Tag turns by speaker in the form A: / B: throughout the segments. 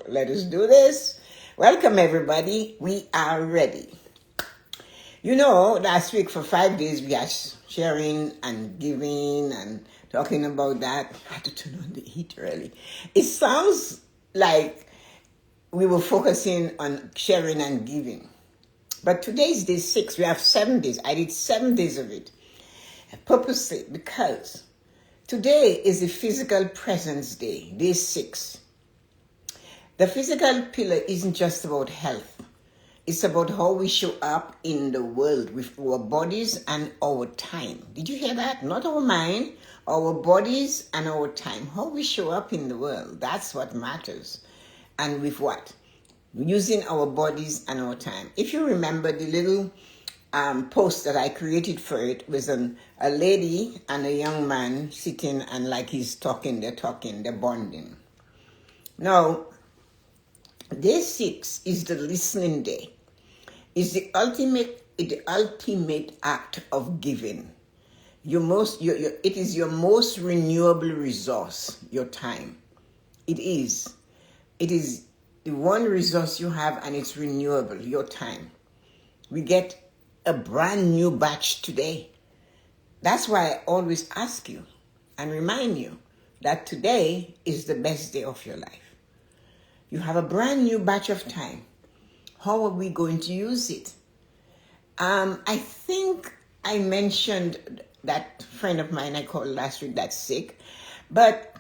A: let us do this. Welcome, everybody. We are ready. Last week for 5 days we are sharing and giving and talking about that. I had to turn on the heat really. It sounds like we were focusing on sharing and giving. But today is day 6. We have 7 days. I did 7 days of it. Purposely because today is the physical presence day, day 6. The physical pillar isn't just about health. It's about how we show up in the world with our bodies and our time. Did you hear that? Not our mind, our bodies and our time. How we show up in the world. That's what matters. And with what? Using our bodies and our time. If you remember the little post that I created for it was a lady and a young man sitting and like he's talking, they're bonding. Now, day 6 is the listening day. It's the ultimate act of giving. It is your most renewable resource, your time. It is the one resource you have and it's renewable, your time. We get a brand new batch today. That's why I always ask you and remind you that today is the best day of your life. You have a brand new batch of time. How are we going to use it? I think I mentioned that friend of mine I called last week that's sick. But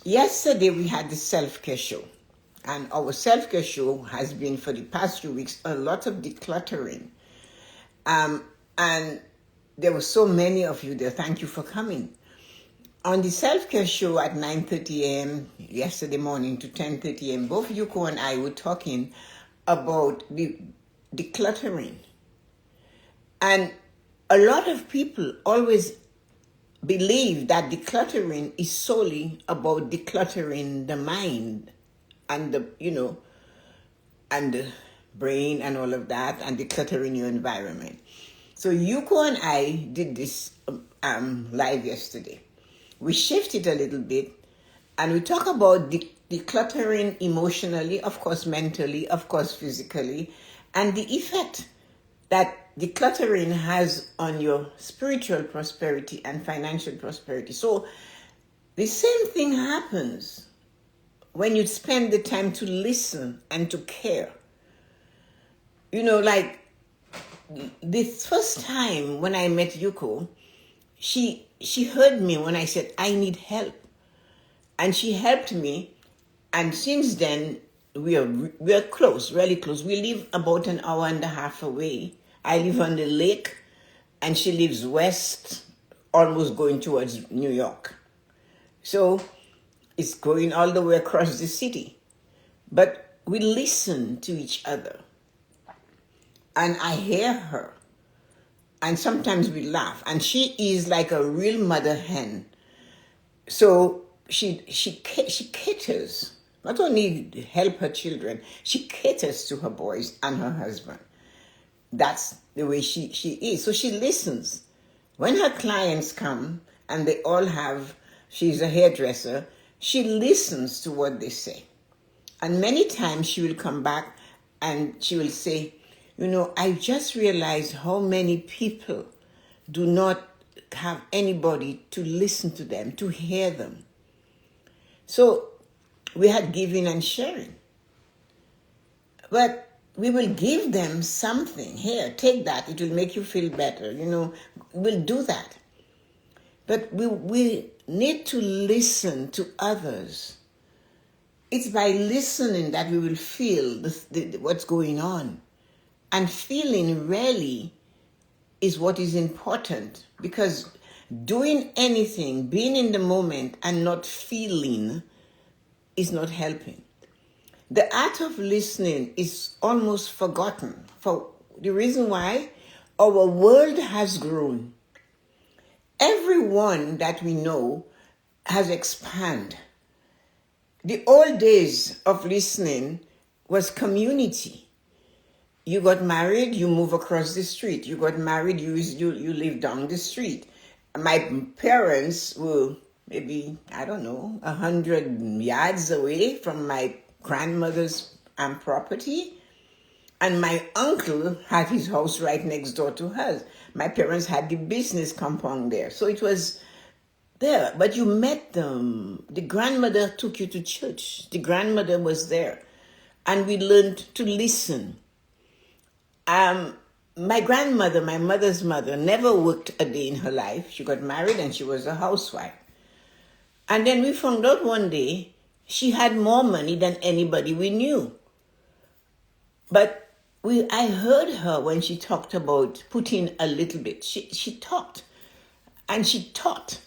A: yesterday we had the self-care show. And our self-care show has been for the past 2 weeks a lot of decluttering. And there were so many of you there. Thank you for coming. On the self-care show at 9:30 a.m. yesterday morning to 10:30 a.m., both Yuko and I were talking about the decluttering. And a lot of people always believe that decluttering is solely about decluttering the mind and the brain and all of that, and decluttering your environment. So Yuko and I did this live yesterday. We shifted a little bit and we talk about decluttering emotionally, of course mentally, of course physically, and the effect that decluttering has on your spiritual prosperity and financial prosperity. So the same thing happens when you spend the time to listen and to care. Like the first time when I met Yuko, she heard me when I said, I need help. And she helped me. And since then, we are close, really close. We live about an hour and a half away. I live on the lake and she lives west, almost going towards New York. So it's going all the way across the city. But we listen to each other. And I hear her. And sometimes we laugh. And she is like a real mother hen. So she caters. Not only help her children, she caters to her boys and her husband. That's the way she is. So she listens. When her clients come and they all she's a hairdresser, she listens to what they say. And many times she will come back and she will say, I just realized how many people do not have anybody to listen to them, to hear them. So we had giving and sharing. But we will give them something. Here, take that. It will make you feel better. We'll do that. But we need to listen to others. It's by listening that we will feel what's going on. And feeling really is what is important, because doing anything, being in the moment and not feeling is not helping. The art of listening is almost forgotten for the reason why our world has grown. Everyone that we know has expanded. The old days of listening was community. You got married, you move across the street. You got married, you live down the street. My parents were maybe, 100 yards away from my grandmother's property. And my uncle had his house right next door to hers. My parents had the business compound there. So it was there. But you met them. The grandmother took you to church. The grandmother was there. And we learned to listen. My grandmother, my mother's mother, never worked a day in her life. She got married and she was a housewife. And then we found out one day she had more money than anybody we knew. But I heard her when she talked about putting a little bit. She talked, and she taught.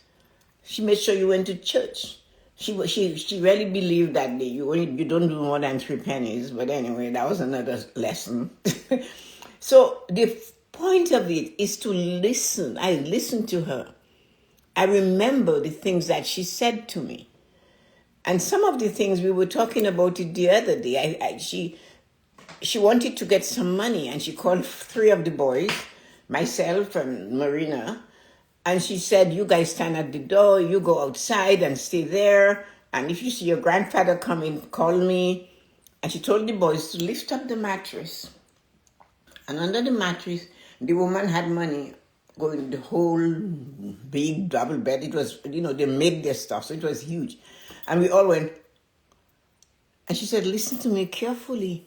A: She made sure you went to church. She really believed that you don't do more than 3 pennies. But anyway, that was another lesson. So the point of it is to listen. I listened to her. I remember the things that she said to me, and some of the things we were talking about it the other day. She wanted to get some money, and she called 3 of the boys, myself and Marina, and she said, you guys stand at the door, you go outside and stay there, and if you see your grandfather coming, call me. And she told the boys to lift up the mattress. And under the mattress, the woman had money going the whole big double bed. It was, they made their stuff, so it was huge. And we all went, and she said, listen to me carefully.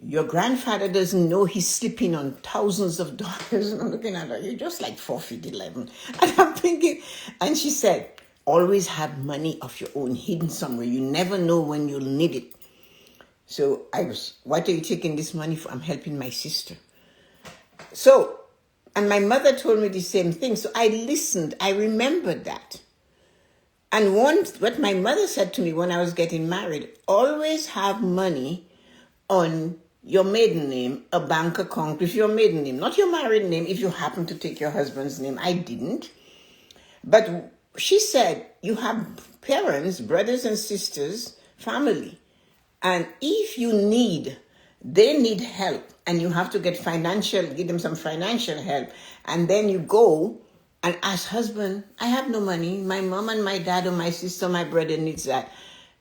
A: Your grandfather doesn't know he's sleeping on thousands of dollars. And I'm looking at her, you're just like 4'11". And I'm thinking, and she said, always have money of your own hidden somewhere. You never know when you'll need it. So what are you taking this money for? I'm helping my sister. So, and my mother told me the same thing. So I listened. I remembered that. And what my mother said to me when I was getting married, always have money on your maiden name, a bank account with your maiden name, not your married name if you happen to take your husband's name. I didn't. But she said, you have parents, brothers and sisters, family. And if they need help, and you have to give them some financial help, and then you go and ask husband, I have no money. My mom and my dad or my sister, my brother needs that.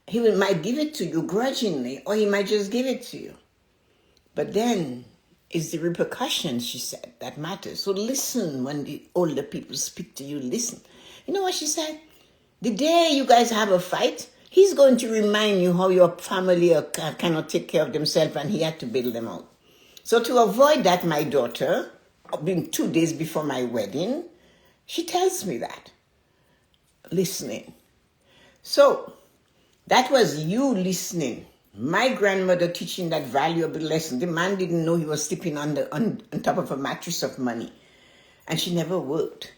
A: He might give it to you grudgingly, or he might just give it to you. But then it's the repercussions, she said, that matters. So listen when the older people speak to you, listen. You know what she said? The day you guys have a fight, he's going to remind you how your family cannot take care of themselves and he had to bail them out. So to avoid that, my daughter, being 2 days before my wedding, she tells me that. Listening. So that was you listening. My grandmother teaching that valuable lesson. The man didn't know he was sleeping on top of a mattress of money. And she never worked.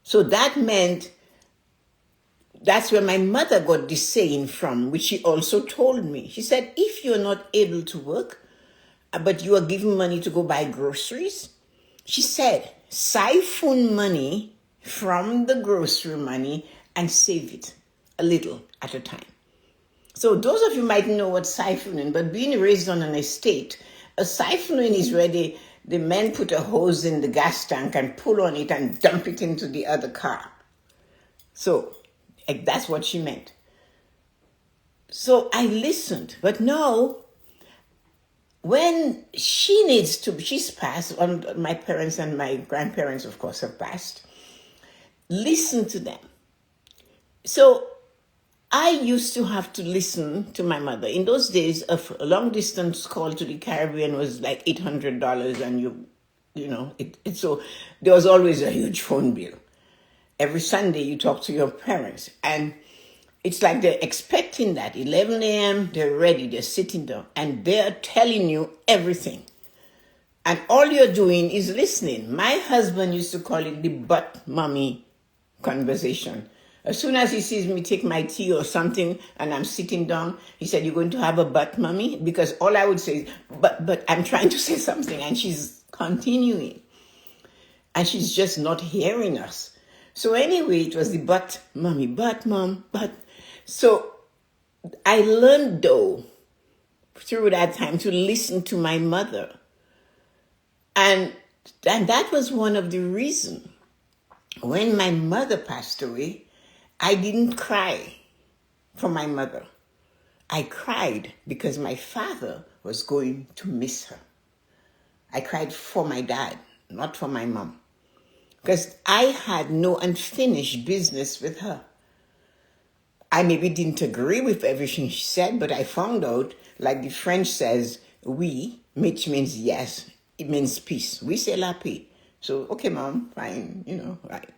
A: So that meant, that's where my mother got this saying from, which she also told me. She said, if you're not able to work, but you are given money to go buy groceries, she said, siphon money from the grocery money and save it a little at a time. So those of you might know what siphoning, but being raised on an estate, a siphoning is where the men put a hose in the gas tank and pull on it and dump it into the other car. So that's what she meant. So I listened, but no, when she's passed, my parents and my grandparents, of course, have passed, listen to them. So I used to have to listen to my mother. In those days, a long distance call to the Caribbean was like $800, and so there was always a huge phone bill. Every Sunday you talk to your parents, and it's like they're expecting that 11 a.m. they're ready, they're sitting down, and they're telling you everything. And all you're doing is listening. My husband used to call it the butt mommy conversation. As soon as he sees me take my tea or something and I'm sitting down, he said, you're going to have a butt, mommy? Because all I would say is, but I'm trying to say something, and she's continuing. And she's just not hearing us. So anyway, it was the butt, mommy, butt, mom, butt. So I learned, though, through that time to listen to my mother. And that was one of the reasons. When my mother passed away, I didn't cry for my mother. I cried because my father was going to miss her. I cried for my dad, not for my mom, because I had no unfinished business with her. I maybe didn't agree with everything she said, but I found out, like the French says, oui, which means yes. It means peace. We say la paix. So, okay, mom, fine, right.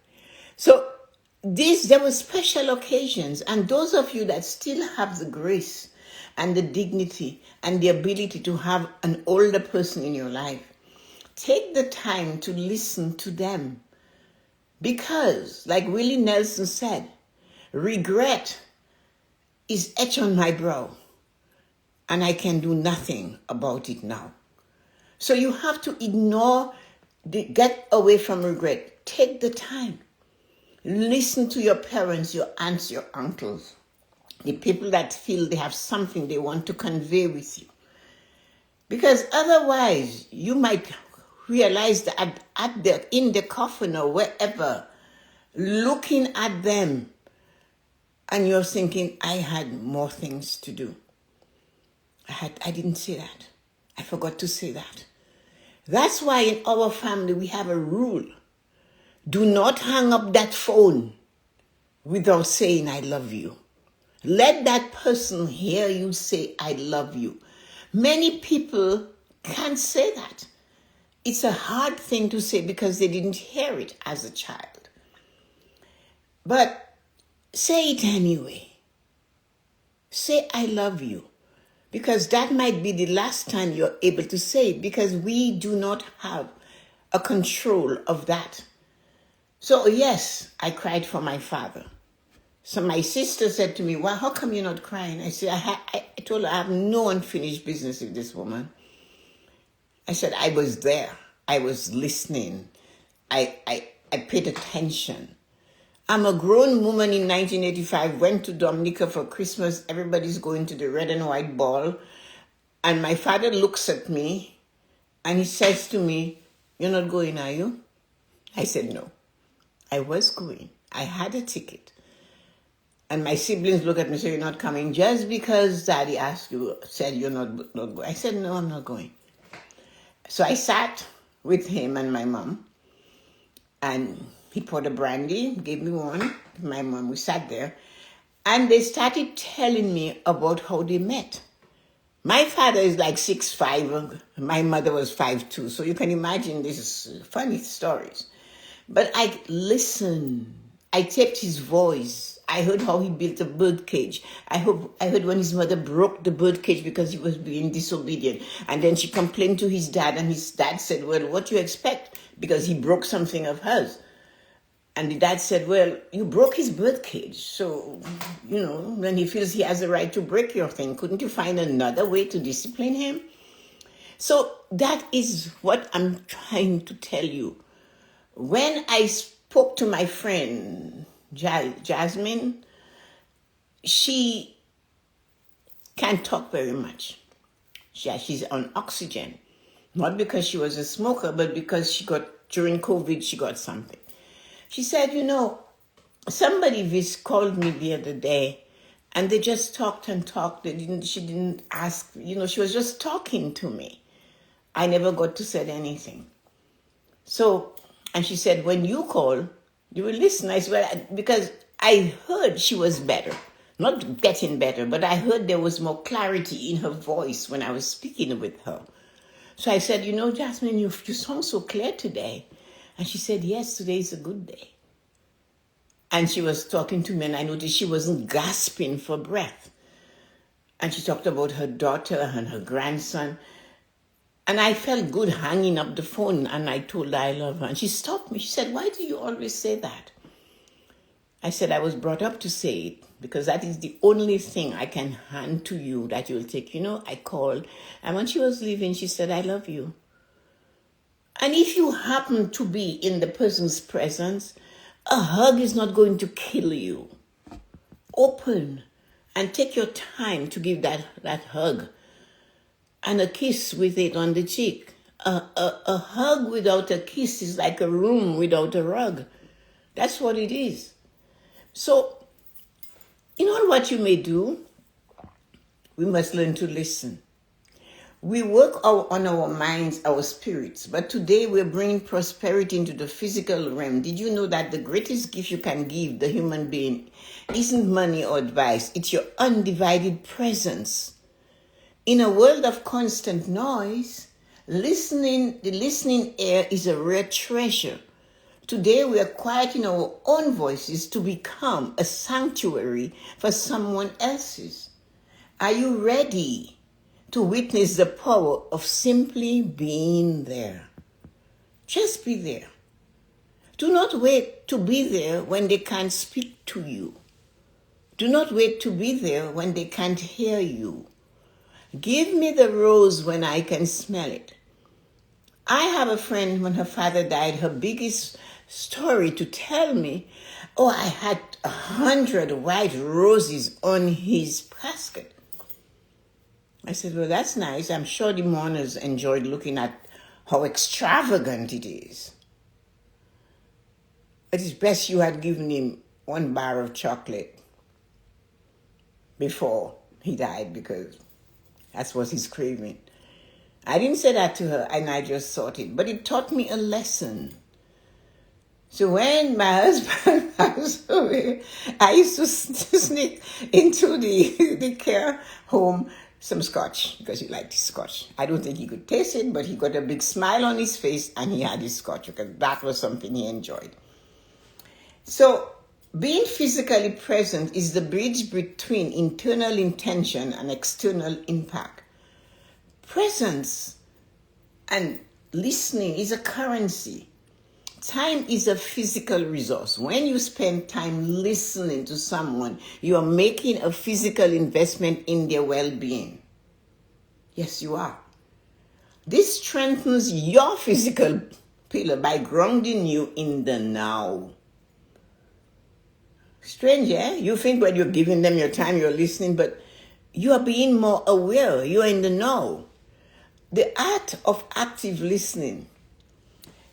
A: So, there were special occasions, and those of you that still have the grace and the dignity and the ability to have an older person in your life, take the time to listen to them. Because, like Willie Nelson said, regret is etched on my brow, and I can do nothing about it now. So you have to get away from regret. Take the time. Listen to your parents, your aunts, your uncles, the people that feel they have something they want to convey with you. Because otherwise, you might realize that in the coffin or wherever, looking at them, and you're thinking, I had more things to do. I didn't say that. I forgot to say that. That's why in our family we have a rule. Do not hang up that phone without saying I love you. Let that person hear you say I love you. Many people can't say that. It's a hard thing to say because they didn't hear it as a child. But say it anyway. Say I love you. Because that might be the last time you're able to say it, because we do not have a control of that. So yes, I cried for my father. So my sister said to me, well, how come you're not crying? I said, I told her I have no unfinished business with this woman. I said, I was there. I was listening. I paid attention. I'm a grown woman in 1985, went to Dominica for Christmas. Everybody's going to the red and white ball. And my father looks at me and he says to me, you're not going, are you? I said, no. I was going. I had a ticket. And my siblings look at me and say, you're not coming just because daddy said you're not going. I said, no, I'm not going. So I sat with him and my mom, and he poured a brandy, gave me one. My mom, we sat there, and they started telling me about how they met. My father is like 6'5", my mother was 5'2", so you can imagine this is funny stories. But I listened. I taped his voice. I heard how he built a bird cage. I heard when his mother broke the bird cage because he was being disobedient. And then she complained to his dad, and his dad said, well, what do you expect? Because he broke something of hers. And the dad said, well, you broke his bird cage. So, when he feels he has a right to break your thing, couldn't you find another way to discipline him? So that is what I'm trying to tell you. When I spoke to my friend, Jasmine, she can't talk very much. She's on oxygen. Not because she was a smoker, but because during COVID, she got something. She said, somebody called me the other day, and they just talked and talked. She didn't ask, she was just talking to me. I never got to say anything. So, and she said, when you call, you will listen. I said, well, because I heard she was better. Not getting better, but I heard there was more clarity in her voice when I was speaking with her. So I said, Jasmine, you sound so clear today. And she said, yes, today is a good day. And she was talking to me, and I noticed she wasn't gasping for breath. And she talked about her daughter and her grandson. And I felt good hanging up the phone, and I told her I love her. And she stopped me. She said, why do you always say that? I said, I was brought up to say it, because that is the only thing I can hand to you that you'll take. I called, and when she was leaving, she said, I love you. And if you happen to be in the person's presence, a hug is not going to kill you. Open and take your time to give that hug. And a kiss with it on the cheek. A hug without a kiss is like a room without a rug. That's what it is. So, what you may do? We must learn to listen. We work on our minds, our spirits, but today we're bringing prosperity into the physical realm. Did you know that the greatest gift you can give the human being isn't money or advice? It's your undivided presence. In a world of constant noise, the listening ear is a rare treasure. Today we are quieting our own voices to become a sanctuary for someone else's. Are you ready to witness the power of simply being there? Just be there. Do not wait to be there when they can't speak to you. Do not wait to be there when they can't hear you. Give me the rose when I can smell it. I have a friend, when her father died, her biggest story to tell me, I had 100 white roses on his casket. I said, well, that's nice. I'm sure the mourners enjoyed looking at how extravagant it is. It is best you had given him 1 bar of chocolate before he died, because that's what he's craving. I didn't say that to her, and I just thought it. But it taught me a lesson. So when my husband passed away, I used to sneak into the care home some scotch, because he liked his scotch. I don't think he could taste it, but he got a big smile on his face and he had his scotch, because that was something he enjoyed. So being physically present is the bridge between internal intention and external impact. Presence and listening is a currency. Time is a physical resource. When you spend time listening to someone, you are making a physical investment in their well-being. Yes, you are. This strengthens your physical pillar by grounding you in the now. Strange, eh? You think when you're giving them your time, you're listening, but you are being more aware. You're in the know. The art of active listening.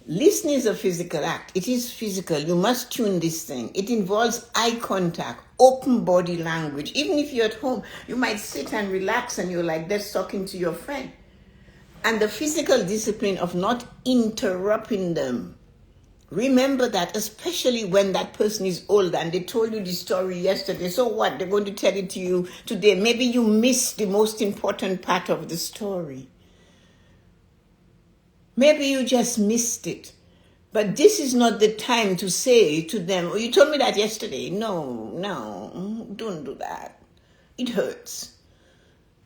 A: Listening is a physical act. It is physical. You must tune this thing. It involves eye contact, open body language. Even if you're at home, you might sit and relax and you're like that's talking to your friend. And the physical discipline of not interrupting them. Remember that, especially when that person is old and they told you the story yesterday. So what? They're going to tell it to you today. Maybe you missed the most important part of the story. Maybe you just missed it. But this is not the time to say to them, you told me that yesterday. No, don't do that. It hurts.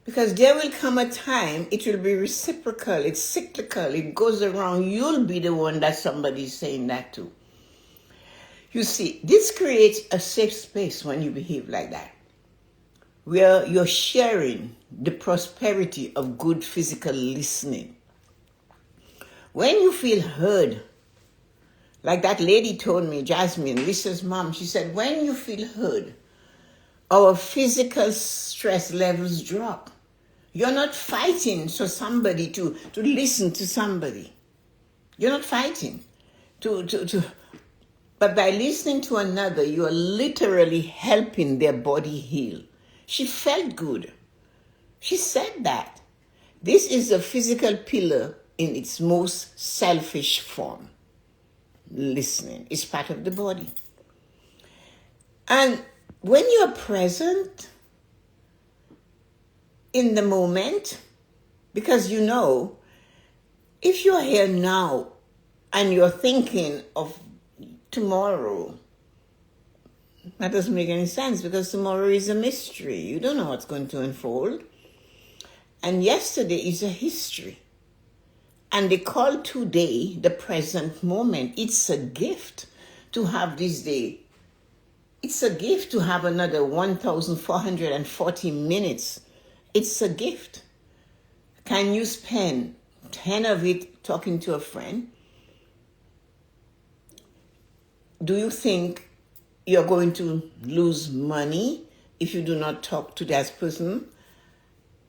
A: Because there will come a time, it will be reciprocal, it's cyclical, it goes around. You'll be the one that somebody's saying that to. You see, this creates a safe space when you behave like that, where you're sharing the prosperity of good physical listening. When you feel heard, like that lady told me, Jasmine, Lisa's mom, she said, when you feel heard, our physical stress levels drop. You're not fighting for somebody to listen to somebody. You're not fighting. But by listening to another, you are literally helping their body heal. She felt good. She said that. This is a physical pillar in its most selfish form. Listening is part of the body. And when you're present in the moment, because you know, if you're here now and you're thinking of tomorrow, that doesn't make any sense, because tomorrow is a mystery. You don't know what's going to unfold. And yesterday is a history. And they call today the present moment. It's a gift to have this day. It's a gift to have another 1,440 minutes. It's a gift. Can you spend 10 of it talking to a friend? Do you think you're going to lose money if you do not talk to that person?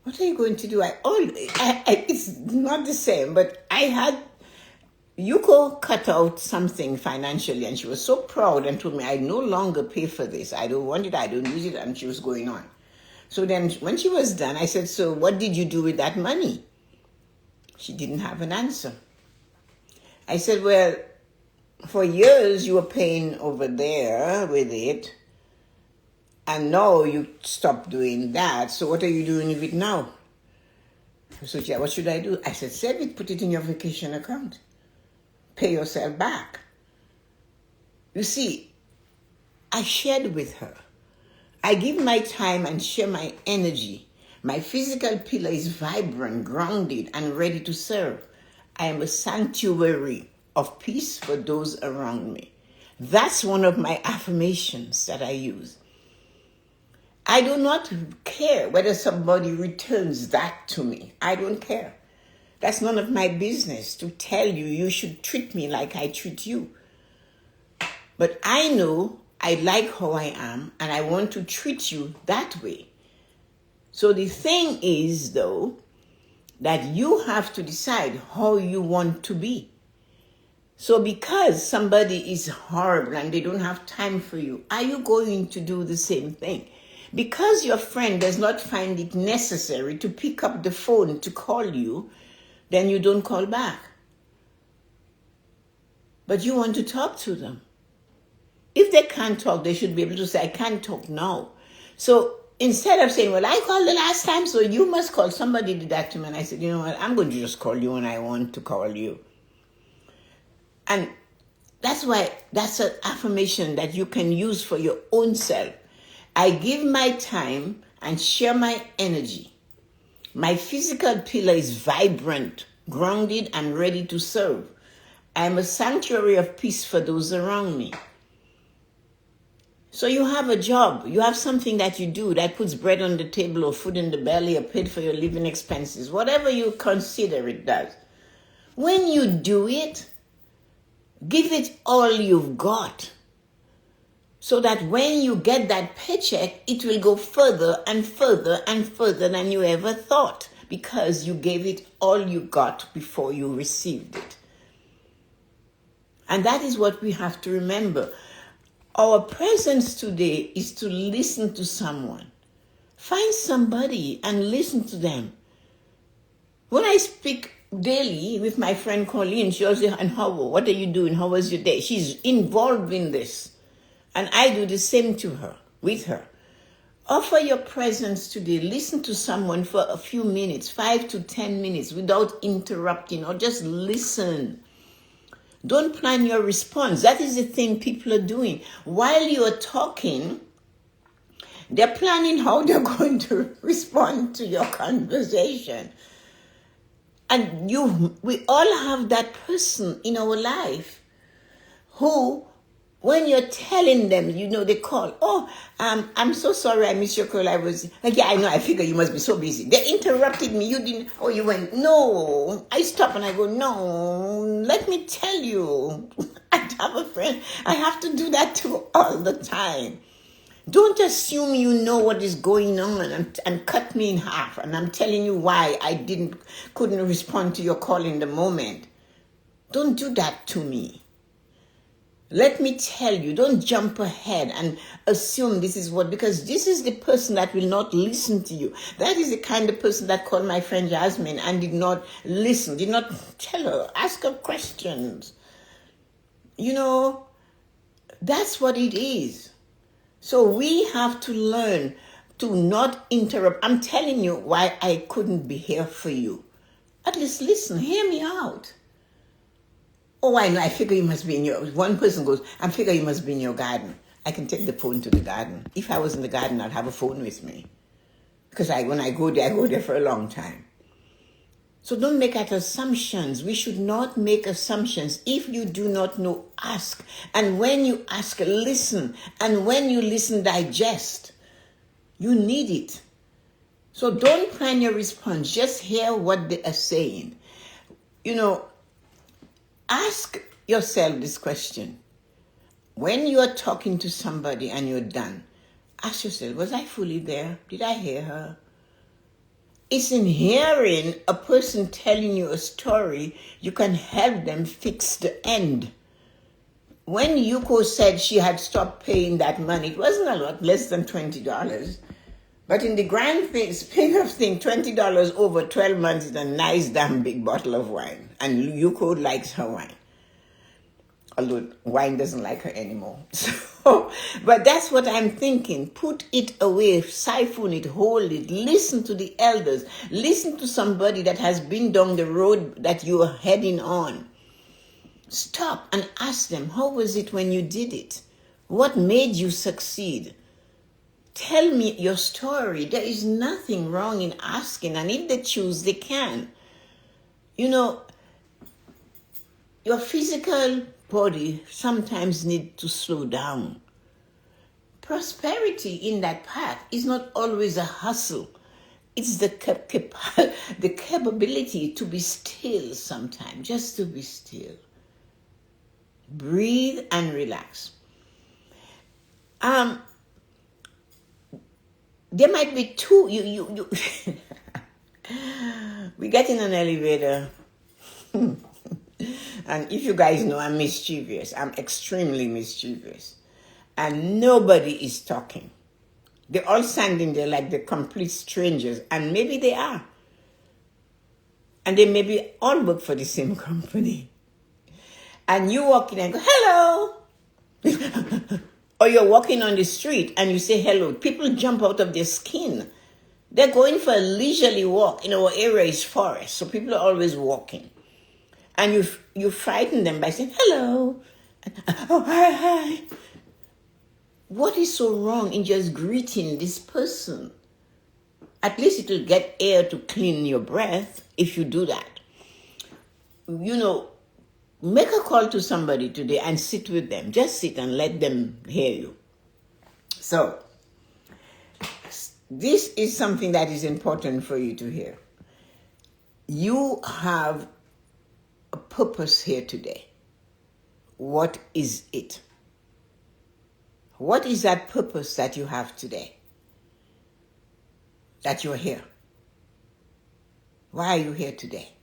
A: What are you going to do? It's not the same, but I had Yuko cut out something financially, and she was so proud and told me, I no longer pay for this. I don't want it, I don't use it, and she was going on. So then when she was done, I said, so what did you do with that money? She didn't have an answer. I said, well, for years you were paying over there with it, and now you stopped doing that. So what are you doing with it now? So she said, what should I do? I said, save it, put it in your vacation account. Pay yourself back. You see, I shared with her. I give my time and share my energy. My physical pillar is vibrant, grounded, and ready to serve. I am a sanctuary of peace for those around me. That's one of my affirmations that I use. I do not care whether somebody returns that to me. I don't care. That's none of my business to tell you you should treat me like I treat you. But I know I like how I am and I want to treat you that way. So the thing is, though, that you have to decide how you want to be. So because somebody is horrible and they don't have time for you, are you going to do the same thing? Because your friend does not find it necessary to pick up the phone to call you, then you don't call back. But you want to talk to them. If they can't talk, they should be able to say, I can't talk now. So instead of saying, well, I called the last time, so you must call. Somebody did that to me, and I said, you know what, I'm going to just call you when I want to call you. And that's why that's an affirmation that you can use for your own self. I give my time and share my energy. My physical pillar is vibrant, grounded, and ready to serve. I am a sanctuary of peace for those around me. So you have a job, you have something that you do that puts bread on the table or food in the belly or paid for your living expenses, whatever you consider it does. When you do it, give it all you've got so that when you get that paycheck, it will go further and further and further than you ever thought because you gave it all you got before you received it. And that is what we have to remember. Our presence today is to listen to someone. Find somebody and listen to them. When I speak daily with my friend Colleen, she always says, and how, what are you doing? How was your day? She's involved in this. And I do the same to her, with her. Offer your presence today. Listen to someone for a few minutes, 5 to 10 minutes, without interrupting, or just listen. Don't plan your response. That is the thing people are doing. While you're talking, they're planning how they're going to respond to your conversation. And we all have that person in our life who, when you're telling them, they call, I'm so sorry I missed your call. I was, I know, I figure you must be so busy. They interrupted me. You didn't, you went, no. I stop and I go, no, let me tell you. I have a friend. I have to do that too all the time. Don't assume you know what is going on and cut me in half. And I'm telling you why I couldn't respond to your call in the moment. Don't do that to me. Let me tell you, don't jump ahead and assume this is because this is the person that will not listen to you. That is the kind of person that called my friend Jasmine and did not listen, did not tell her, ask her questions. That's what it is. So we have to learn to not interrupt. I'm telling you why I couldn't be here for you. At least listen, hear me out. Oh, I know, I figure you must be in one person goes, I figure you must be in your garden. I can take the phone to the garden. If I was in the garden, I'd have a phone with me. Because when I go there for a long time. So don't make assumptions. We should not make assumptions. If you do not know, ask. And when you ask, listen. And when you listen, digest. You need it. So don't plan your response. Just hear what they are saying. Ask yourself this question. When you are talking to somebody and you're done, ask yourself, was I fully there? Did I hear her? It's in hearing a person telling you a story, you can help them fix the end. When Yuko said she had stopped paying that money, it wasn't a lot, less than $20. But in the grand scheme of things, $20 over 12 months is a nice damn big bottle of wine. And Yuko likes her wine. Although wine doesn't like her anymore. So, but that's what I'm thinking. Put it away, siphon it, hold it, listen to the elders. Listen to somebody that has been down the road that you are heading on. Stop and ask them, how was it when you did it? What made you succeed? Tell me your story. There is nothing wrong in asking, and if they choose, they can. You know, your physical body sometimes needs to slow down. Prosperity in that path is not always a hustle. It's the capability to be still sometimes, just to be still. Breathe and relax. There might be two. We get in an elevator. And if you guys know, I'm mischievous. I'm extremely mischievous. And nobody is talking. They're all standing there like they're complete strangers. And maybe they are. And they maybe all work for the same company. And you walk in and go, hello. Or you're walking on the street and you say hello. People jump out of their skin. They're going for a leisurely walk. In our area is forest, so people are always walking. And you frighten them by saying, hello. Oh, hi. What is so wrong in just greeting this person? At least it will get air to clean your breath if you do that. You know, make a call to somebody today and sit with them. Just sit and let them hear you. So, this is something that is important for you to hear. You have a purpose here today. What is it? What is that purpose that you have today? That you're here? Why are you here today?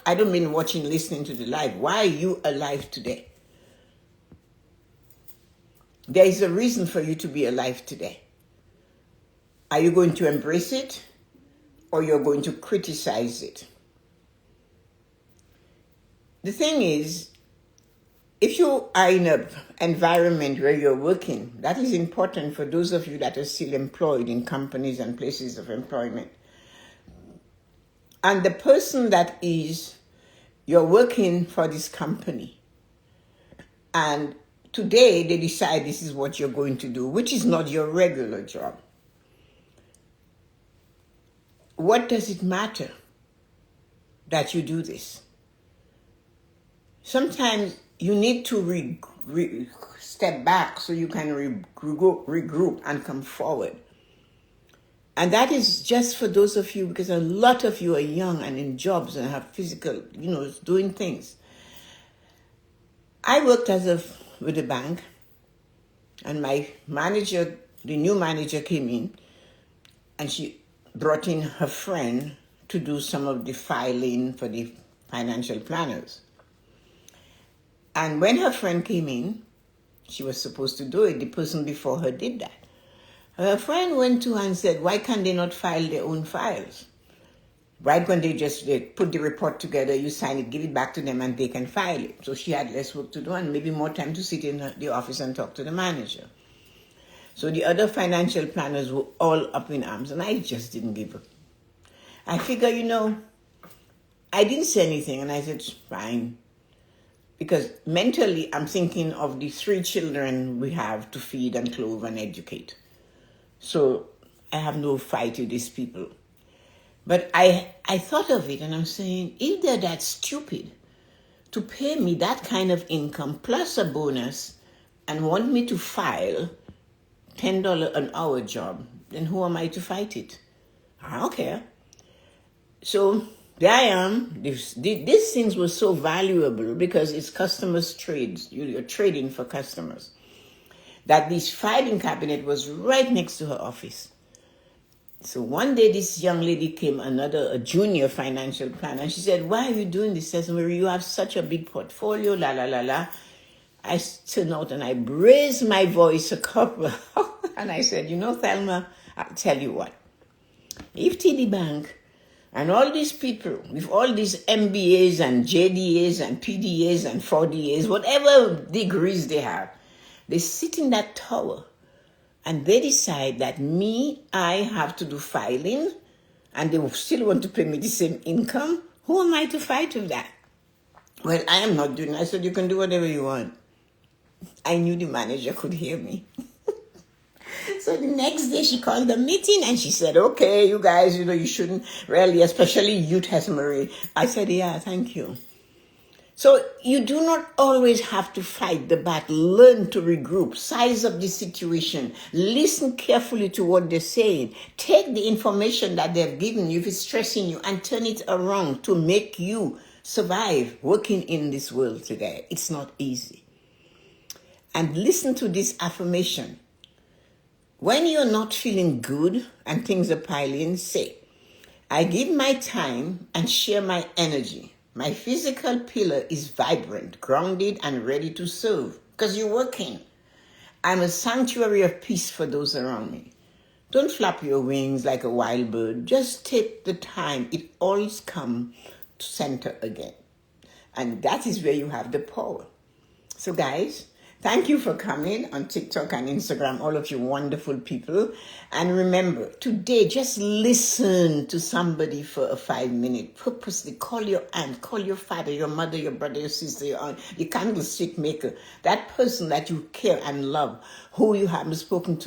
A: I don't mean watching, listening to the live. Why are you alive today? There is a reason for you to be alive today. Are you going to embrace it or you're going to criticize it? The thing is, if you are in an environment where you're working, that is important for those of you that are still employed in companies and places of employment. And the person that you're working for this company, and today they decide this is what you're going to do, which is not your regular job. What does it matter that you do this? Sometimes you need to step back so you can regroup and come forward. And that is just for those of you, because a lot of you are young and in jobs and have physical, doing things. I worked with a bank, and my manager, the new manager came in, and she brought in her friend to do some of the filing for the financial planners. And when her friend came in, she was supposed to do it. The person before her did that. Her friend went to her and said, why can't they not file their own files? Why can't they just put the report together, you sign it, give it back to them, and they can file it? So she had less work to do and maybe more time to sit in the office and talk to the manager. So the other financial planners were all up in arms, and I just didn't give up. I figure, I didn't say anything, and I said, fine. Because mentally, I'm thinking of the 3 children we have to feed and clothe and educate. So I have no fight with these people. But I thought of it, and I'm saying, if they're that stupid to pay me that kind of income plus a bonus and want me to file $10 an hour job, then who am I to fight it? I don't care. So there I am. These things were so valuable because it's customers' trades. You're trading for customers. That this filing cabinet was right next to her office. So one day this young lady came, a junior financial planner, and she said, why are you doing this, Tessa-Marie? You have such a big portfolio, la, la, la, la. I turned out and I raised my voice a couple, and I said, Thelma, I'll tell you what. If TD Bank and all these people with all these MBAs and JDAs and PDAs and 4DAs, whatever degrees they have, they sit in that tower and they decide that I have to do filing and they still want to pay me the same income, who am I to fight with that? Well, I am not doing that. I said, you can do whatever you want. I knew the manager could hear me. So the next day she called the meeting and she said, okay, you guys, you shouldn't really, especially you, Tessa-Marie. I said, yeah, thank you. So you do not always have to fight the battle. Learn to regroup, size up the situation, listen carefully to what they're saying. Take the information that they've given you, if it's stressing you, and turn it around to make you survive working in this world today. It's not easy. And listen to this affirmation. When you're not feeling good and things are piling, say, I give my time and share my energy. My physical pillar is vibrant, grounded, and ready to serve because you're working. I'm a sanctuary of peace for those around me. Don't flap your wings like a wild bird. Just take the time. It always comes to center again. And that is where you have the power. So guys, thank you for coming on TikTok and Instagram, all of you wonderful people. And remember, today, just listen to somebody for a 5-minute. Purposely call your aunt, call your father, your mother, your brother, your sister, your aunt, your candlestick maker, that person that you care and love, who you haven't spoken to